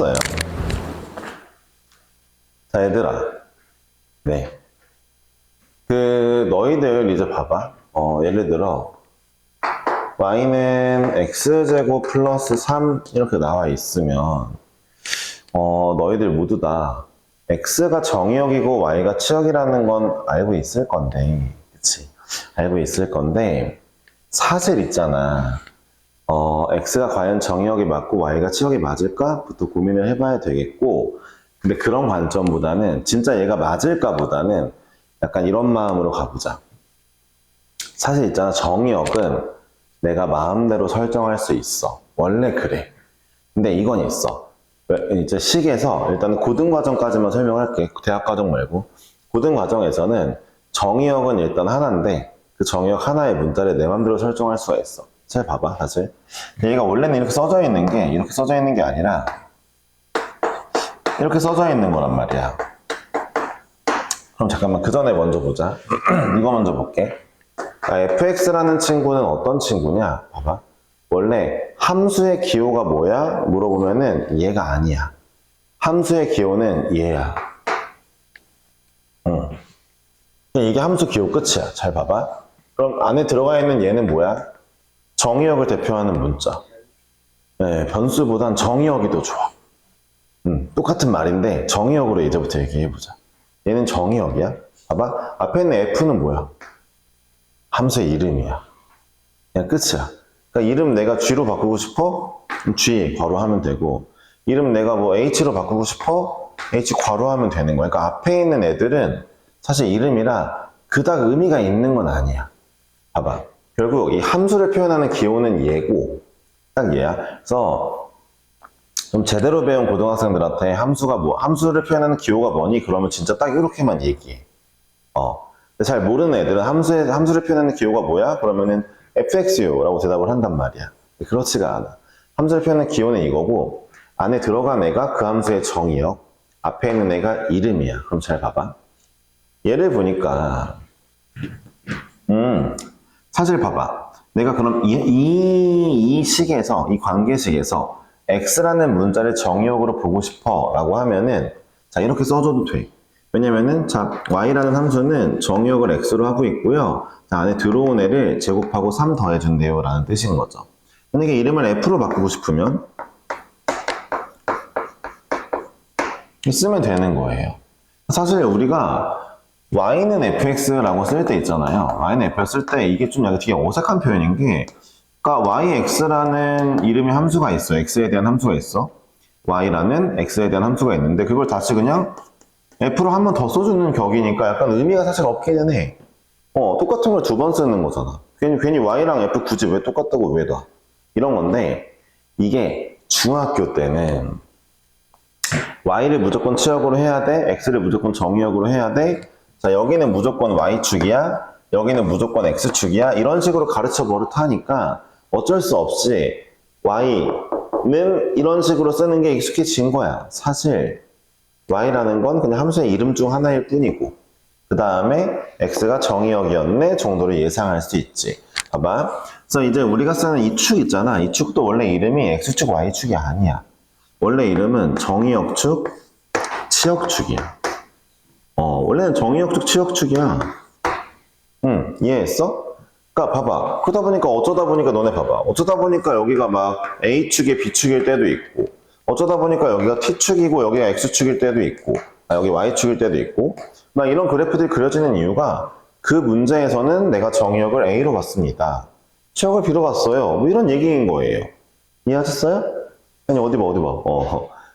했어요. 자, 얘들아. 네. 너희들 이제 봐봐. 예를 들어, y는 x제곱 플러스 3 이렇게 나와 있으면, 너희들 모두 다 x가 정의역이고 y가 치역이라는 건 알고 있을 건데, 그치? 알고 있을 건데, 사실 있잖아. x가 과연 정의역이 맞고 y가 치역이 맞을까? 부터 고민을 해봐야 되겠고, 근데 그런 관점보다는 진짜 얘가 맞을까 보다는 약간 이런 마음으로 가보자. 사실 있잖아, 정의역은 내가 마음대로 설정할 수 있어. 원래 그래. 근데 이건 있어. 이제 식에서 일단 고등과정까지만 설명할게. 대학과정 말고. 고등과정에서는 정의역은 일단 하나인데 그 정의역 하나의 문자를 내 맘대로 설정할 수가 있어. 잘 봐봐, 사실. 얘가 원래는 이렇게 써져 있는 게 이렇게 써져 있는 게 아니라 이렇게 써져 있는 거란 말이야. 그럼 잠깐만 그 전에 먼저 보자. 이거 먼저 볼게. fx라는 친구는 어떤 친구냐? 봐봐. 원래 함수의 기호가 뭐야? 물어보면은 얘가 아니야. 함수의 기호는 얘야. 이게 함수 기호 끝이야. 잘 봐봐. 그럼 안에 들어가 있는 얘는 뭐야? 정의역을 대표하는 문자. 네, 변수보단 정의역이 더 좋아. 똑같은 말인데 정의역으로 이제부터 얘기해보자. 얘는 정의역이야. 봐봐. 앞에 있는 f는 뭐야? 함수의 이름이야. 그냥 끝이야. 그러니까 이름 내가 g로 바꾸고 싶어? g 괄호 하면 되고, 이름 내가 뭐 h로 바꾸고 싶어? h 괄호 하면 되는 거야. 그러니까 앞에 있는 애들은 사실 이름이라 그닥 의미가 있는 건 아니야. 봐봐. 결국 이 함수를 표현하는 기호는 얘고, 딱 얘야. 그래서 좀 제대로 배운 고등학생들한테 함수를 표현하는 기호가 뭐니? 그러면 진짜 딱 이렇게만 얘기해. 잘 모르는 애들은 함수를 표현하는 기호가 뭐야? 그러면은 fx요라고 대답을 한단 말이야. 그렇지가 않아. 함수를 표현하는 기호는 이거고, 안에 들어간 애가 그 함수의 정의역, 앞에 있는 애가 이름이야. 그럼 잘 봐봐. 얘를 보니까, 사실 봐봐. 내가 그럼 이 식에서, 이 관계식에서 x라는 문자를 정의역으로 보고 싶어 라고 하면은, 자, 이렇게 써줘도 돼. 왜냐면은, 자, y라는 함수는 정의역을 x로 하고 있고요. 자, 안에 들어온 애를 제곱하고 3 더해준대요 라는 뜻인 거죠. 만약에 이름을 f로 바꾸고 싶으면 쓰면 되는 거예요. 사실 우리가 y는 fx라고 쓸 때 있잖아요. y는 fx 쓸 때 이게 좀 되게 어색한 표현인 게, 그러니까 yx라는 이름의 함수가 있어. x에 대한 함수가 있어. y라는 x에 대한 함수가 있는데 그걸 다시 그냥 f로 한 번 더 써주는 격이니까 약간 의미가 사실 없기는 해. 똑같은 걸 두 번 쓰는 거잖아. 괜히 y랑 f 굳이 왜 똑같다고 왜 놔? 이런 건데, 이게 중학교 때는 y를 무조건 치역으로 해야 돼, x를 무조건 정의역으로 해야 돼, 자, 여기는 무조건 y축이야, 여기는 무조건 x축이야, 이런 식으로 가르쳐 버릇하니까 어쩔 수 없이 y는 이런 식으로 쓰는 게 익숙해진 거야. 사실 y라는 건 그냥 함수의 이름 중 하나일 뿐이고, 그 다음에 x가 정의역이었네 정도를 예상할 수 있지. 봐봐. 그래서 이제 우리가 쓰는 이 축 있잖아. 이 축도 원래 이름이 x축, y축이 아니야. 원래 이름은 정의역축, 치역축이야. 원래는 정의역축, 치역축이야. 이해했어? 그러니까 봐봐. 그러다 보니까 어쩌다 보니까 너네 봐봐. 어쩌다 보니까 여기가 막 a축에 b축일 때도 있고, 어쩌다 보니까 여기가 t축이고 여기가 x축일 때도 있고, 여기 y축일 때도 있고, 막 이런 그래프들이 그려지는 이유가 그 문제에서는 내가 정의역을 a로 봤습니다. 치역을 b로 봤어요. 뭐 이런 얘기인 거예요. 이해하셨어요? 아니 어디 봐.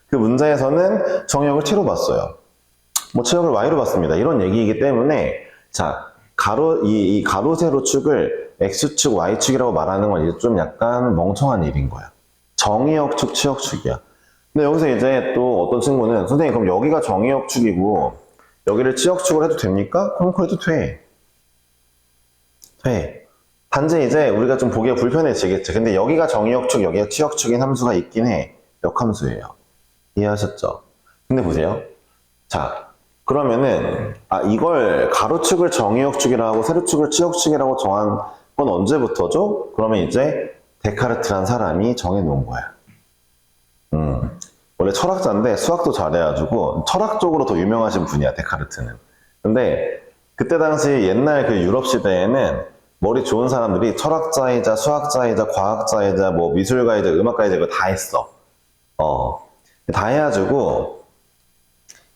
그 문제에서는 정의역을 t로 봤어요. 뭐 치역을 y로 봤습니다. 이런 얘기이기 때문에, 자, 이 가로 세로 축을 x축, y축이라고 말하는 건 이제 좀 약간 멍청한 일인 거야. 정의역축, 치역축이야. 근데 여기서 이제 또 어떤 친구는, 선생님 그럼 여기가 정의역축이고 여기를 치역축을 해도 됩니까? 그럼 그래도 돼. 단지 이제 우리가 좀 보기가 불편해지겠지. 근데 여기가 정의역축, 여기가 치역축인 함수가 있긴 해. 역함수예요. 이해하셨죠? 근데 보세요. 자, 그러면은 이걸 가로축을 정의역축이라고 하고 세로축을 치역축이라고 정한 건 언제부터죠? 그러면 이제 데카르트란 사람이 정해놓은 거야. 원래 철학자인데 수학도 잘해가지고 철학 쪽으로 더 유명하신 분이야, 데카르트는. 근데 그때 당시 옛날 그 유럽 시대에는 머리 좋은 사람들이 철학자이자 수학자이자 과학자이자 뭐 미술가이자 음악가이자 이거 다 했어. 다 해가지고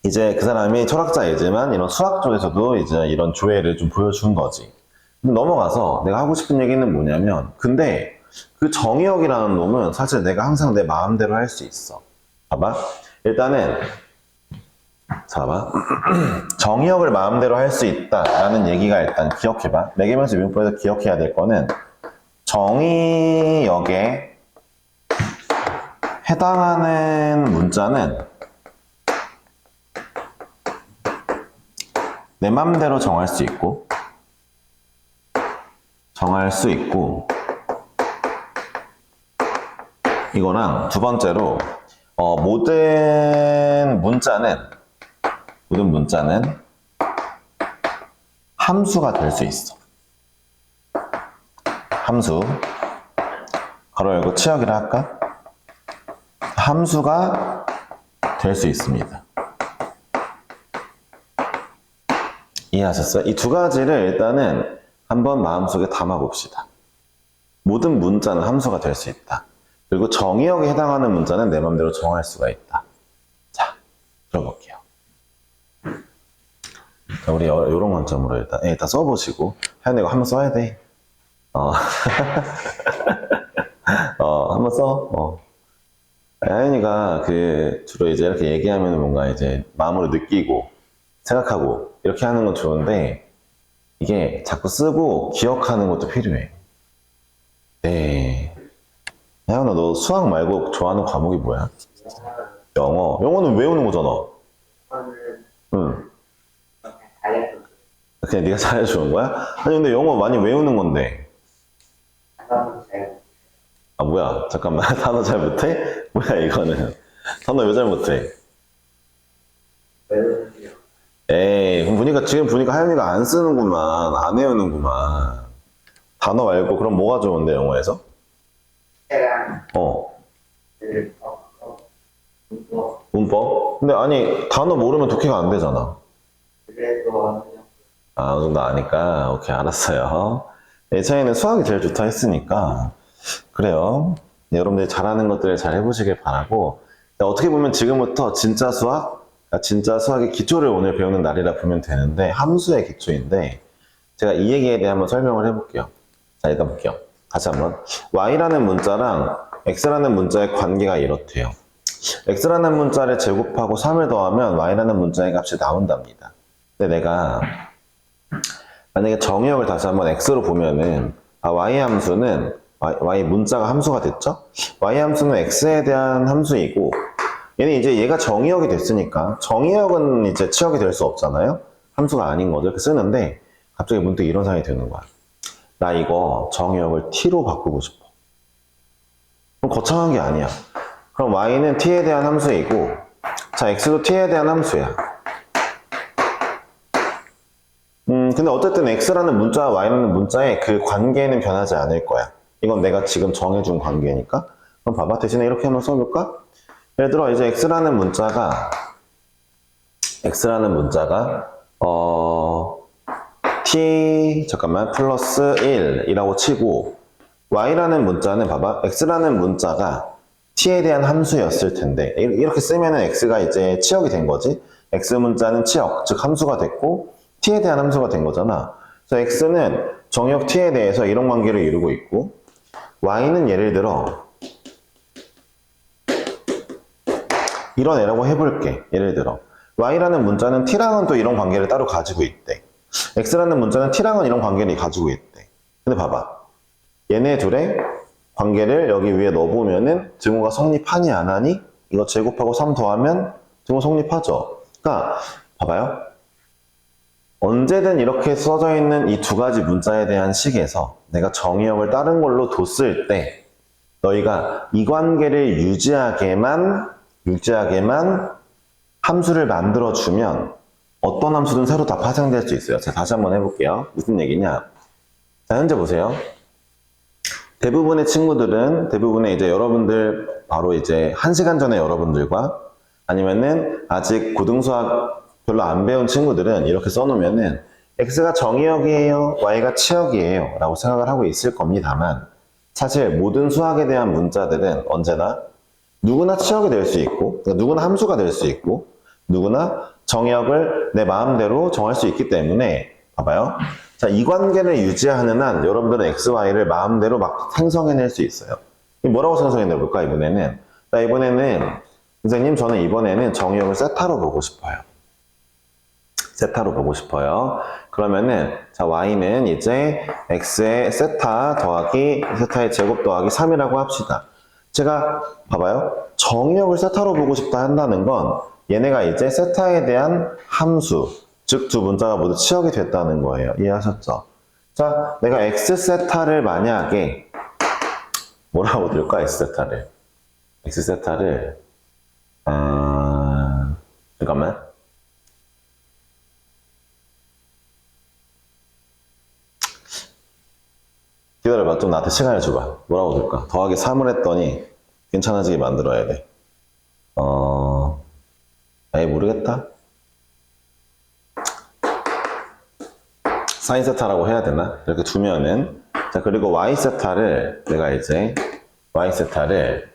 이제 그 사람이 철학자이지만 이런 수학 쪽에서도 이제 이런 조예를 좀 보여준 거지. 넘어가서 내가 하고 싶은 얘기는 뭐냐면, 근데 그 정의역이라는 놈은 사실 내가 항상 내 마음대로 할 수 있어. 봐봐. 일단은 봐봐. 정의역을 마음대로 할 수 있다라는 얘기가 일단 기억해봐. 매개면수 미분법에서 기억해야 될 거는 정의역에 해당하는 문자는 내 맘대로 정할 수 있고 이거랑 두 번째로 모든 문자는 함수가 될 수 있어. 함수 가로 열고 치역이라 할까? 함수가 될 수 있습니다. 이해하셨어요? 이 두 가지를 일단은 한번 마음속에 담아봅시다. 모든 문자는 함수가 될 수 있다. 그리고 정의역에 해당하는 문자는 내 맘대로 정할 수가 있다. 자, 들어볼게요. 자, 우리 이런 관점으로 일단 써보시고, 하연이가 한번 써야 돼. 한번 써. 하연이가 주로 이제 이렇게 얘기하면 뭔가 이제 마음으로 느끼고, 생각하고, 이렇게 하는 건 좋은데, 이게 자꾸 쓰고 기억하는 것도 필요해. 네. 하연아, 너 수학 말고 좋아하는 과목이 뭐야? 영어. 영어는 외우는 거잖아. 응. 그냥 네가 잘해주는 거야? 아니, 근데 영어 많이 외우는 건데. 아, 뭐야. 잠깐만. 단어 잘 못해? 뭐야, 이거는. 단어 왜 잘 못해? 에이, 그럼 지금 보니까 하연이가 안 쓰는구만. 안 외우는구만. 단어 말고, 그럼 뭐가 좋은데, 영어에서? 문법? 근데 아니, 단어 모르면 독해가 안 되잖아. 아, 어느 정도 아니까. 오케이, 알았어요. 예차이는 수학이 제일 좋다 했으니까. 그래요. 네, 여러분들이 잘하는 것들을 잘 해보시길 바라고. 어떻게 보면 지금부터 진짜 수학의 기초를 오늘 배우는 날이라 보면 되는데, 함수의 기초인데, 제가 이 얘기에 대해 한번 설명을 해볼게요. 자, 일단 볼게요. 다시 한번. y라는 문자랑 x라는 문자의 관계가 이렇대요. x라는 문자를 제곱하고 3을 더하면 y라는 문자의 값이 나온답니다. 근데 내가 만약에 정의역을 다시 한번 x로 보면은 y 함수는 y 문자가 함수가 됐죠? y 함수는 x에 대한 함수이고 얘는 이제 얘가 정의역이 됐으니까 정의역은 이제 치역이 될 수 없잖아요? 함수가 아닌 거죠. 이렇게 쓰는데 갑자기 문득 이런 생각이 드는 거야. 나 이거 정의역을 t로 바꾸고 싶어. 그럼 거창한 게 아니야. 그럼 y는 t에 대한 함수이고 자, x도 t에 대한 함수야. 근데 어쨌든 x라는 문자와 y라는 문자의 그 관계는 변하지 않을 거야. 이건 내가 지금 정해준 관계니까. 그럼 봐봐. 대신에 이렇게 한번 써볼까? 예를 들어 이제 x라는 문자가 t 플러스 1이라고 치고 y라는 문자는 봐봐. x라는 문자가 t에 대한 함수였을 텐데 이렇게 쓰면은 x가 이제 치역이 된 거지. x 문자는 치역, 즉 함수가 됐고 t에 대한 함수가 된 거잖아. 그래서 x는 정의역 t에 대해서 이런 관계를 이루고 있고 y는 예를 들어 이런 애라고 해볼게. 예를 들어 y라는 문자는 t랑은 또 이런 관계를 따로 가지고 있대. x라는 문자는 t랑은 이런 관계를 가지고 있대. 근데 봐봐. 얘네 둘의 관계를 여기 위에 넣어보면은 증후가 성립하니 안 하니? 이거 제곱하고 3 더하면 증후 성립하죠. 그러니까 봐봐요. 언제든 이렇게 써져 있는 이 두 가지 문자에 대한 식에서 내가 정의역을 다른 걸로 뒀을 때 너희가 이 관계를 유지하게만 함수를 만들어주면 어떤 함수든 새로 다 파생될 수 있어요. 자, 다시 한번 해볼게요. 무슨 얘기냐? 자, 현재 보세요. 대부분의 친구들은, 대부분의 이제 여러분들 바로 이제 1시간 전에 여러분들과 아니면은 아직 고등수학 별로 안 배운 친구들은 이렇게 써놓으면은 x가 정의역이에요, y가 치역이에요 라고 생각을 하고 있을 겁니다만 사실 모든 수학에 대한 문자들은 언제나 누구나 치역이 될 수 있고 그러니까 누구나 함수가 될 수 있고 누구나 정의역을 내 마음대로 정할 수 있기 때문에 봐봐요. 자, 이 관계를 유지하는 한 여러분들은 x, y를 마음대로 막 생성해낼 수 있어요. 뭐라고 생성해내볼까 이번에는? 자, 이번에는 선생님 저는 이번에는 정의역을 세타로 보고 싶어요. 세타로 보고 싶어요. 그러면은 자 y는 이제 x의 세타 더하기 세타의 제곱 더하기 3이라고 합시다. 제가 봐봐요. 정의역을 세타로 보고 싶다 한다는 건 얘네가 이제 세타에 대한 함수, 즉 두 문자가 모두 치역이 됐다는 거예요. 이해하셨죠? 자, 내가 x세타를 만약에 뭐라고 들을까? x세타를 잠깐만. 기다려봐. 좀 나한테 시간을 줘봐. 뭐라고 들까? 더하기 3을 했더니 괜찮아지게 만들어야 돼. 아예 모르겠다. 사인 세타라고 해야 되나? 이렇게 두면은 자 그리고 y 세타를 내가 이제 y 세타를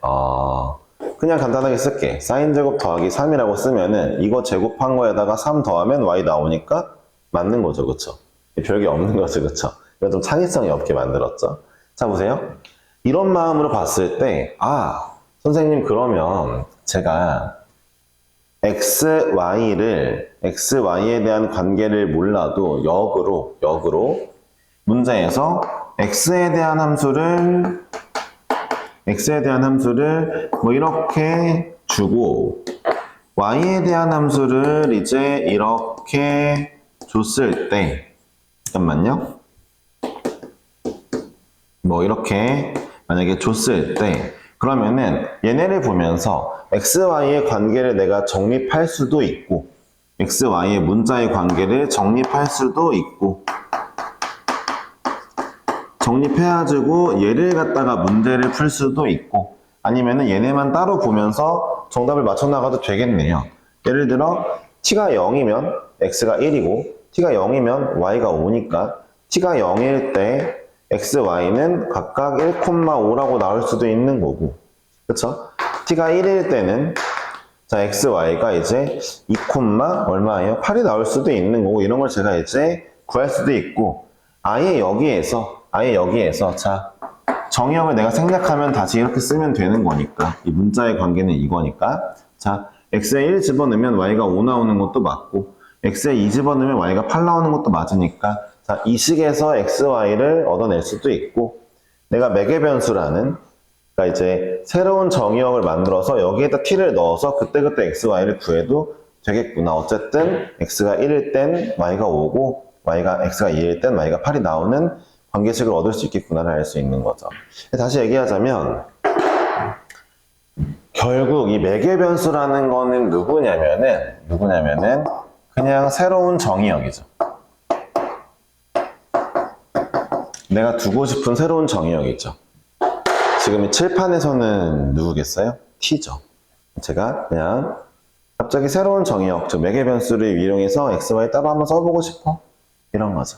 그냥 간단하게 쓸게. 사인 제곱 더하기 3이라고 쓰면은 이거 제곱한 거에다가 3 더하면 y 나오니까 맞는 거죠, 그쵸? 별게 없는 거죠, 그쵸? 이거 좀 창의성이 없게 만들었죠. 자 보세요. 이런 마음으로 봤을 때 선생님 그러면 제가 xy에 대한 관계를 몰라도 역으로 문제에서 x에 대한 함수를 뭐 이렇게 주고 y에 대한 함수를 이제 이렇게 줬을 때 잠깐만요. 뭐 이렇게 만약에 줬을 때 그러면은 얘네를 보면서 xy의 관계를 내가 정립할 수도 있고 xy의 문자의 관계를 정립할 수도 있고 정립해가지고 얘를 갖다가 문제를 풀 수도 있고 아니면은 얘네만 따로 보면서 정답을 맞춰 나가도 되겠네요. 예를 들어 t가 0이면 x가 1이고 t가 0이면 y가 5니까 t가 0일 때 x, y는 각각 1,5라고 나올 수도 있는 거고 그쵸? t가 1일 때는 자 x, y가 이제 2, 얼마예요? 8이 나올 수도 있는 거고 이런 걸 제가 이제 구할 수도 있고 아예 여기에서 자 정의역을 내가 생략하면 다시 이렇게 쓰면 되는 거니까 이 문자의 관계는 이거니까 자 x에 1 집어넣으면 y가 5 나오는 것도 맞고 x에 2 집어넣으면 y가 8 나오는 것도 맞으니까 자, 이 식에서 x, y를 얻어낼 수도 있고 내가 매개변수라는 그러니까 이제 새로운 정의역을 만들어서 여기에다 t를 넣어서 그때그때 x, y를 구해도 되겠구나. 어쨌든 x가 1일 땐 y가 5고 x가 2일 땐 y가 8이 나오는 관계식을 얻을 수 있겠구나를 알 수 있는 거죠. 다시 얘기하자면 결국 이 매개변수라는 거는 누구냐면은 그냥 새로운 정의역이죠. 내가 두고 싶은 새로운 정의역이죠. 지금 이 칠판에서는 누구겠어요? t죠. 제가 그냥 갑자기 새로운 정의역, 즉 매개변수를 이용해서 x, y 따로 한번 써보고 싶어. 이런 거죠.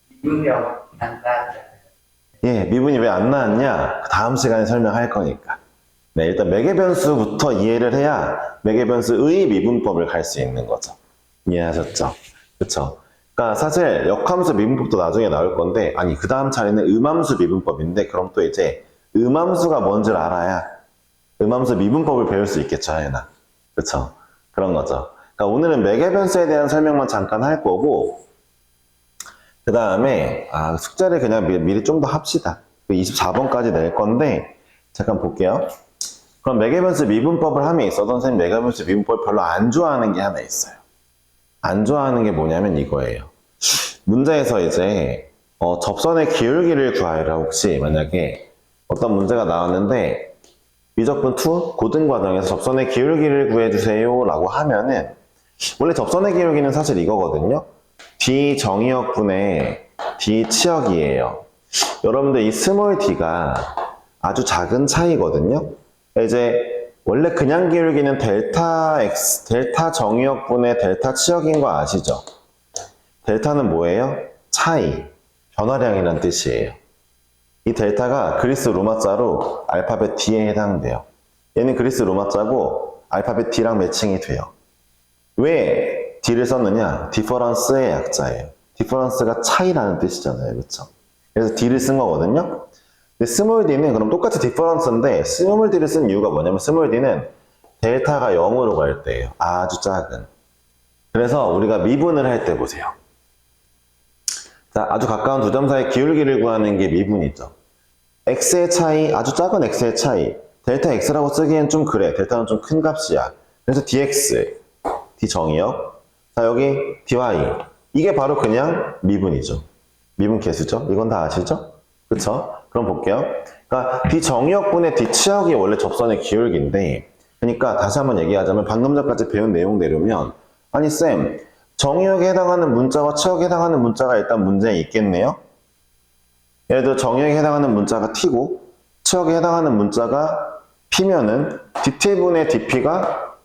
미분이 안 나왔잖아요. 예, 미분이 왜 안 나왔냐? 다음 시간에 설명할 거니까. 네, 일단 매개변수부터 이해를 해야 매개변수의 미분법을 갈 수 있는 거죠. 이해하셨죠? 그쵸? 그러니까 사실 역함수 미분법도 나중에 나올 건데 아니 그 다음 차례는 음함수 미분법인데 그럼 또 이제 음함수가 뭔지를 알아야 음함수 미분법을 배울 수 있겠죠, 하연아. 그쵸? 그런 거죠. 그러니까 오늘은 매개변수에 대한 설명만 잠깐 할 거고 그 다음에 숙제를 그냥 미리 좀 더 합시다. 24번까지 낼 건데 잠깐 볼게요. 그럼 매개변수 미분법을 함에 있어서 선생님 매개변수 미분법을 별로 안 좋아하는 게 하나 있어요. 안 좋아하는 게 뭐냐면 이거예요. 문제에서 이제 접선의 기울기를 구하여라. 혹시 만약에 어떤 문제가 나왔는데 미적분 2 고등과정에서 접선의 기울기를 구해주세요 라고 하면은 원래 접선의 기울기는 사실 이거거든요. d 정의역분의 d 치역이에요. 여러분들 이 스몰 d가 아주 작은 차이거든요. 이제 원래 그냥 기울기는 델타 x, 델타 정의역분의 델타 치역인 거 아시죠? 델타는 뭐예요? 차이, 변화량이란 뜻이에요. 이 델타가 그리스 로마자로 알파벳 D에 해당돼요. 얘는 그리스 로마자고 알파벳 D랑 매칭이 돼요. 왜 D를 썼느냐? 디퍼런스의 약자예요. 디퍼런스가 차이라는 뜻이잖아요. 그렇죠? 그래서 D를 쓴 거거든요. 근데 스몰 d는 그럼 똑같이 디퍼런스인데 스몰 d를 쓴 이유가 뭐냐면 스몰 d는 델타가 0으로 갈 때예요. 아주 작은. 그래서 우리가 미분을 할 때 보세요. 자, 아주 가까운 두 점 사이 기울기를 구하는 게 미분이죠. x의 차이, 아주 작은 x의 차이. 델타 x라고 쓰기엔 좀 그래. 델타는 좀 큰 값이야. 그래서 dx, d 정의역. 자, 여기 dy. 이게 바로 그냥 미분이죠. 미분 계수죠. 이건 다 아시죠? 그쵸? 그럼 볼게요. 그러니까 d 정의역분의 d 치역이 원래 접선의 기울기인데, 그러니까 다시 한번 얘기하자면 방금 전까지 배운 내용대로면, 아니 쌤, 정의역에 해당하는 문자와 치역에 해당하는 문자가 일단 문제에 있겠네요. 예를 들어 정의역에 해당하는 문자가 t고 치역에 해당하는 문자가 p면은 dt분의 dp가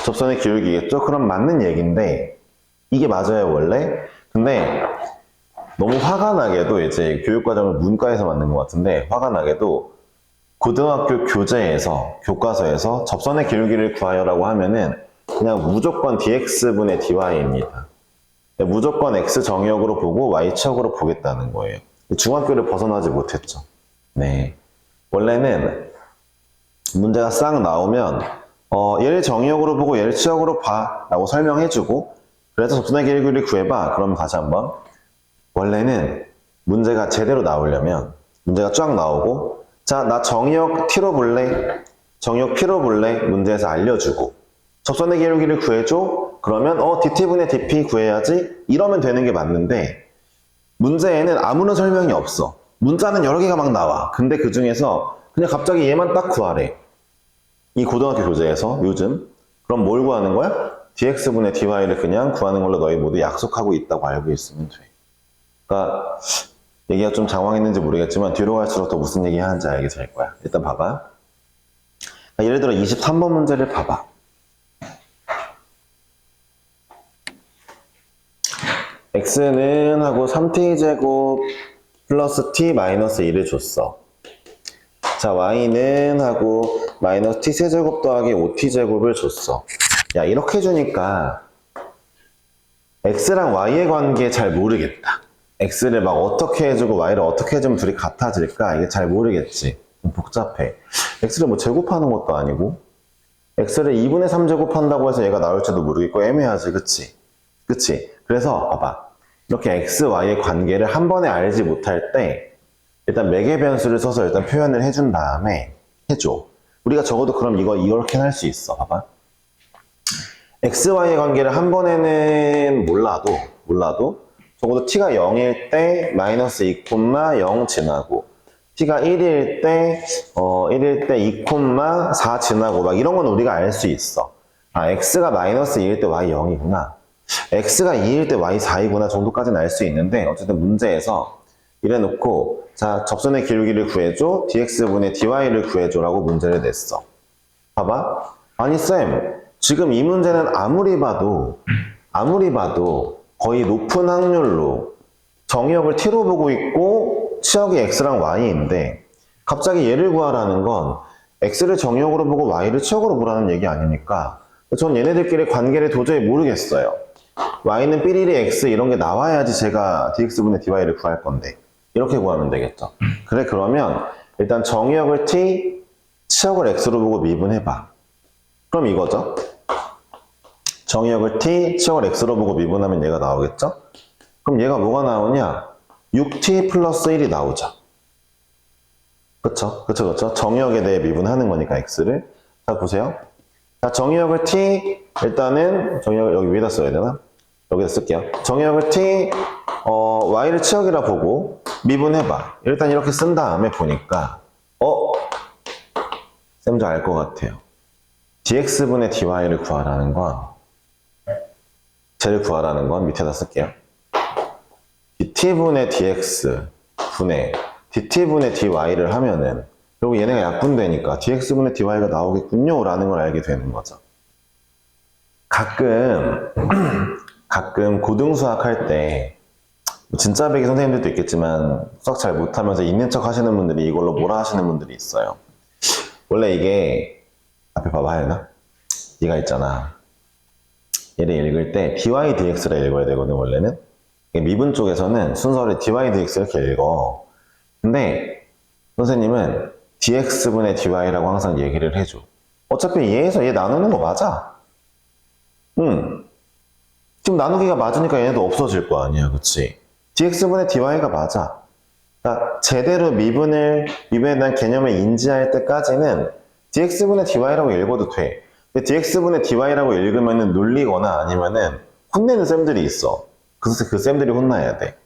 접선의 기울기겠죠? 그럼 맞는 얘기인데 이게 맞아요 원래? 근데 너무 화가 나게도 이제 교육과정을 문과에서 만든 것 같은데 화가 나게도 고등학교 교재에서 교과서에서 접선의 기울기를 구하여라고 하면은 그냥 무조건 dx분의 dy입니다. 무조건 x 정의역으로 보고 y 치역으로 보겠다는 거예요. 중학교를 벗어나지 못했죠. 네. 원래는 문제가 싹 나오면 얘를 정의역으로 보고 얘를 치역으로 봐 라고 설명해주고 그래서 접선의 기울기를 구해봐. 그럼 다시 한번 원래는 문제가 제대로 나오려면 문제가 쫙 나오고 자, 나 정의역 t로 볼래? 정의역 p로 볼래? 문제에서 알려주고 접선의 기울기를 구해줘? 그러면 dt분의 dp 구해야지? 이러면 되는 게 맞는데 문제에는 아무런 설명이 없어. 문자는 여러 개가 막 나와. 근데 그 중에서 그냥 갑자기 얘만 딱 구하래. 이 고등학교 교재에서 요즘. 그럼 뭘 구하는 거야? dx분의 dy를 그냥 구하는 걸로 너희 모두 약속하고 있다고 알고 있으면 돼. 그러니까 얘기가 좀 장황했는지 모르겠지만 뒤로 갈수록 더 무슨 얘기 하는지 알게 될 거야. 일단 봐봐. 예를 들어 23번 문제를 봐봐. x는 하고 3t제곱 플러스 t 마이너스 1을 줬어. 자, y는 하고 마이너스 t세제곱 더하기 5t제곱을 줬어. 야, 이렇게 주니까 x랑 y의 관계 잘 모르겠다. x를 막 어떻게 해주고 y를 어떻게 해주면 둘이 같아질까? 이게 잘 모르겠지. 좀 복잡해. x를 뭐 제곱하는 것도 아니고 x를 2분의 3 제곱한다고 해서 얘가 나올지도 모르겠고 애매하지. 그치? 그치? 그래서 봐봐. 이렇게 x, y의 관계를 한 번에 알지 못할 때 일단 매개 변수를 써서 일단 표현을 해준 다음에 해줘. 우리가 적어도 그럼 이렇게 할 수 있어. 봐봐. x, y의 관계를 한 번에는 몰라도 적어도 t가 0일 때 마이너스 2,0 지나고 t가 1일 때 2,4 지나고 막 이런 건 우리가 알 수 있어. 아, x가 마이너스 2일 때 y 0이구나. x가 2일 때 y 4이구나 정도까지는 알 수 있는데 어쨌든 문제에서 이래놓고 자 접선의 기울기를 구해줘 dx분의 dy를 구해줘라고 문제를 냈어. 봐봐. 아니 쌤 지금 이 문제는 아무리 봐도 거의 높은 확률로 정의역을 t로 보고 있고 치역이 x랑 y인데 갑자기 얘를 구하라는 건 x를 정의역으로 보고 y를 치역으로 보라는 얘기 아닙니까? 전 얘네들끼리 관계를 도저히 모르겠어요. y는 삐리리 x 이런 게 나와야지 제가 dx분의 dy를 구할 건데 이렇게 구하면 되겠죠. 그래 그러면 일단 정의역을 t, 치역을 x로 보고 미분해봐. 그럼 이거죠. 정의역을 t, 치역을 x로 보고 미분하면 얘가 나오겠죠. 그럼 얘가 뭐가 나오냐? 6t 플러스 1이 나오죠. 그쵸? 정의역에 대해 미분하는 거니까 x를. 자 보세요. 자 정의역을 t 일단은 정의역을 여기 위에다 써야 되나? 여기다 쓸게요. 정의역을 t y를 치역이라 보고 미분해봐. 일단 이렇게 쓴 다음에 보니까 쌤도 알 것 같아요. dx분의 dy를 구하라는 건 쟤를 구하라는 건 밑에다 쓸게요. dt분의 dx 분의 dt분의 dy를 하면은 그리고 얘네가 약분되니까 dx분의 dy가 나오겠군요 라는 걸 알게 되는 거죠. 가끔 고등수학 할 때 진짜 배기 선생님들도 있겠지만 수학 잘 못하면서 있는 척 하시는 분들이 이걸로 뭐라 하시는 분들이 있어요. 원래 이게 앞에 봐봐 하연아, 네가 있잖아, 얘를 읽을 때 dy dx를 읽어야 되거든. 원래는 미분 쪽에서는 순서를 dy dx 이렇게 읽어. 근데 선생님은 dx분의 dy라고 항상 얘기를 해줘. 어차피 얘에서 얘 나누는 거 맞아. 지금 나누기가 맞으니까 얘네도 없어질 거 아니야, 그치? dx분의 dy가 맞아. 그러니까 제대로 미분에 대한 개념을 인지할 때까지는 dx분의 dy라고 읽어도 돼. 근데 dx분의 dy라고 읽으면은 놀리거나 아니면은 혼내는 쌤들이 있어. 그래서 그 쌤들이 혼나야 돼.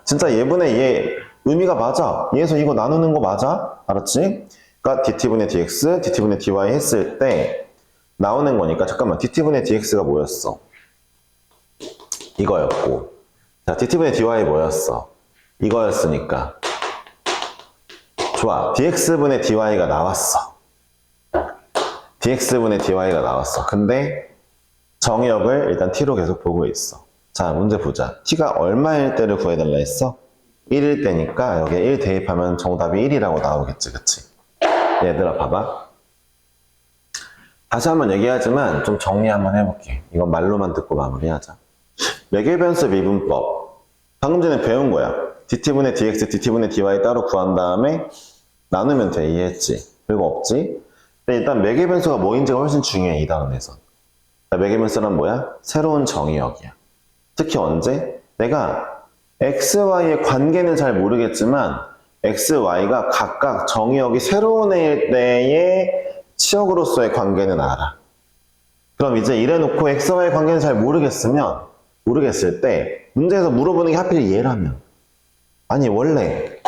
진짜 얘분의 얘 의미가 맞아. 얘에서 이거 나누는 거 맞아? 알았지? 그러니까 dt분의 dx, dt분의 dy 했을 때 나오는 거니까, 잠깐만, dt분의 dx가 뭐였어? 이거였고, 자, dt분의 dy 뭐였어? 이거였으니까. 좋아, dx분의 dy가 나왔어. dx분의 dy가 나왔어. 근데 정의역을 일단 t로 계속 보고 있어. 자, 문제 보자. t가 얼마일 때를 구해달라 했어? 1일 때니까 여기에 1 대입하면 정답이 1이라고 나오겠지, 그치? 얘들아, 봐봐. 다시 한번 얘기하지만 좀 정리 한번 해볼게. 이건 말로만 듣고 마무리하자. 매개변수 미분법. 방금 전에 배운 거야. dt분의 dx, dt분의 dy 따로 구한 다음에 나누면 돼. 이해했지? 별거 없지? 근데 일단 매개변수가 뭐인지가 훨씬 중요해, 이 다음에선. 매개변수란 뭐야? 새로운 정의역이야. 특히 언제? 내가 x, y의 관계는 잘 모르겠지만 x, y가 각각 정의역이 새로운 때의 치역으로서의 관계는 알아. 그럼 이제 이래놓고 x, y의 관계는 잘 모르겠을 때 문제에서 물어보는 게 하필 얘라면, 아니 원래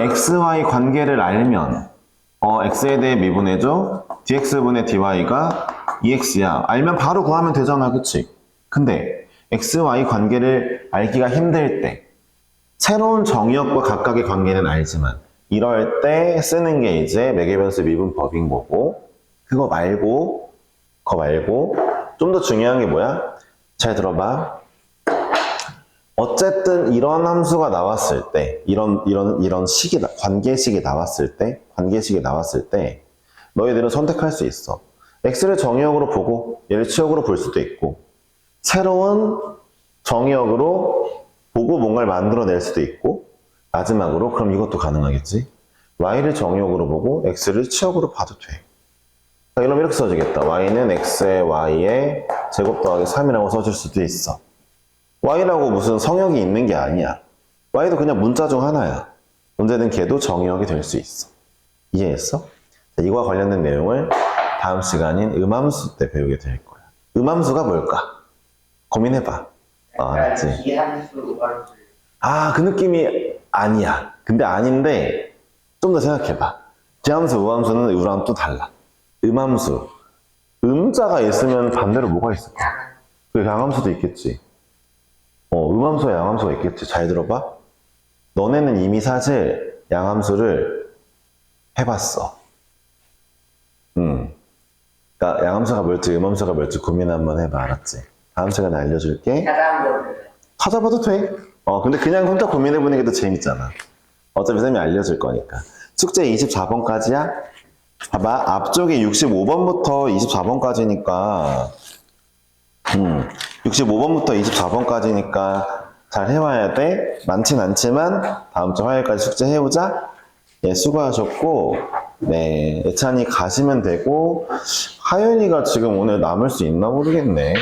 x, y 관계를 알면 x에 대해 미분해줘. dx분의 dy가 2x야. 알면 바로 구하면 되잖아, 그치? 근데 x, y 관계를 알기가 힘들 때, 새로운 정의역과 각각의 관계는 알지만 이럴 때 쓰는 게 이제 매개변수 미분법인 거고, 그거 말고 좀 더 중요한 게 뭐야? 잘 들어봐. 어쨌든 이런 함수가 나왔을 때, 이런 관계식이 나왔을 때 너희들은 선택할 수 있어. x를 정의역으로 보고 얘를 치역으로 볼 수도 있고, 새로운 정의역으로 보고 뭔가를 만들어낼 수도 있고, 마지막으로 그럼 이것도 가능하겠지? y를 정의역으로 보고 x를 치역으로 봐도 돼. 자, 이러면 이렇게 써지겠다. y는 x의 y의 제곱 더하기 3이라고 써줄 수도 있어. y라고 무슨 성역이 있는 게 아니야. y도 그냥 문자 중 하나야. 언제든 걔도 정의역이 될 수 있어. 이해했어? 자, 이거와 관련된 내용을 다음 시간인 음함수 때 배우게 될 거야. 음함수가 뭘까? 고민해봐. 알았지? 기함수, 원수. 그 느낌이 아니야. 근데 아닌데 좀 더 생각해봐. 기함수, 우함수는 우랑 또 달라. 음함수. 음자가 있으면 반대로 뭐가 있을까? 그 양함수도 있겠지. 음함수와 양함수가 있겠지. 잘 들어봐. 너네는 이미 사실 양함수를 해봤어. 그러니까 양함수가 뭘지 음함수가 뭘지 고민 한번 해봐. 알았지? 다음 시간에 알려줄게. 찾아봐도 돼. 근데 그냥 혼자 고민해보는 게 더 재밌잖아. 어차피 쌤이 알려줄 거니까. 숙제 24번까지야? 봐봐. 앞쪽에 65번부터 24번까지니까 65번부터 24번까지니까 잘 해와야 돼. 많진 않지만 다음 주 화요일까지 숙제 해오자. 예, 수고하셨고, 네, 예찬이 가시면 되고, 하연이가 지금 오늘 남을 수 있나 모르겠네.